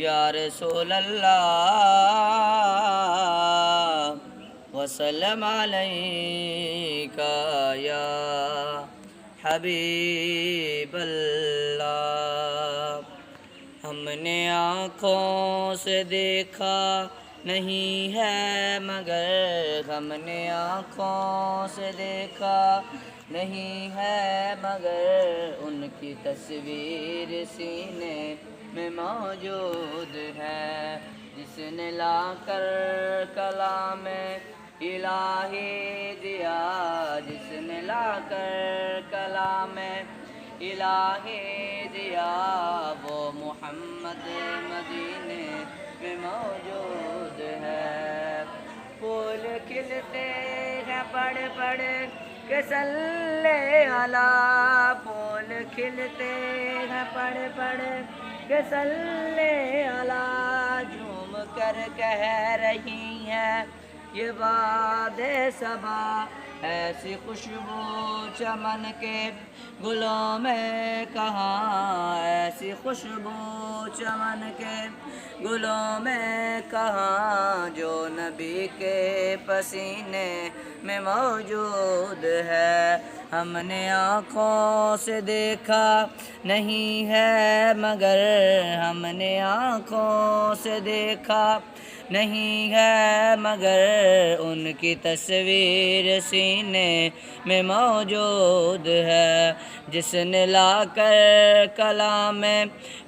یا رسول اللہ وسلم علیکہ یا حبیب اللہ۔ ہم نے آنکھوں سے دیکھا نہیں ہے مگر، ہم نے آنکھوں سے دیکھا نہیں ہے مگر، ان کی تصویر سینے میں موجود ہے۔ جس نے لا کر کلام الہی دیا، جس نے لا کر کلام الہی دیا، وہ محمد مدینے میں موجود ہے۔ پھول کھلتے ہیں پڑھ پڑھ کے صلی علیہ، پھول کھلتے ہیں پڑھ پڑھ کے صلی علیہ، جھوم کر کہہ رہی ہیں یہ باد صبا، ایسی خوشبو چمن کے گلوں میں کہاں، ایسی خوشبو چمن کے گلوں میں کہاں، جو نبی کے پسینے میں موجود ہے۔ ہم نے آنکھوں سے دیکھا نہیں ہے مگر، ہم نے آنکھوں سے دیکھا نہیں ہے مگر، ان کی تصویر سینے میں موجود ہے۔ جس نے لا کر کلام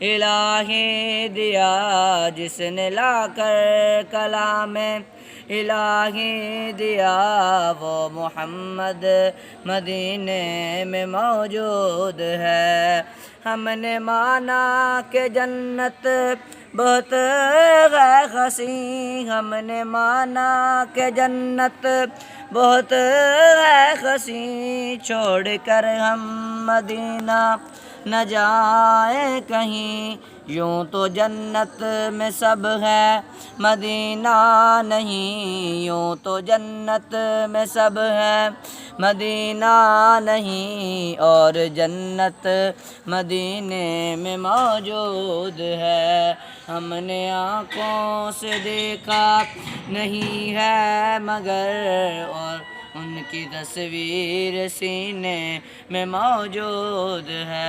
الہی دیا، جس نے لا کر کلام الہی دیا، وہ محمد مدینے میں موجود ہے۔ ہم نے مانا کہ جنت بہت ہے حسین، ہم نے مانا کہ جنت بہت ہے حسین، چھوڑ کر ہم مدینہ نہ جائیں کہیں، یوں تو جنت میں سب ہے مدینہ نہیں، یوں تو جنت میں سب ہے مدینہ نہیں، اور جنت مدینے میں موجود ہے۔ ہم نے آنکھوں سے دیکھا نہیں ہے مگر، اور ان کی تصویر سینے میں موجود ہے۔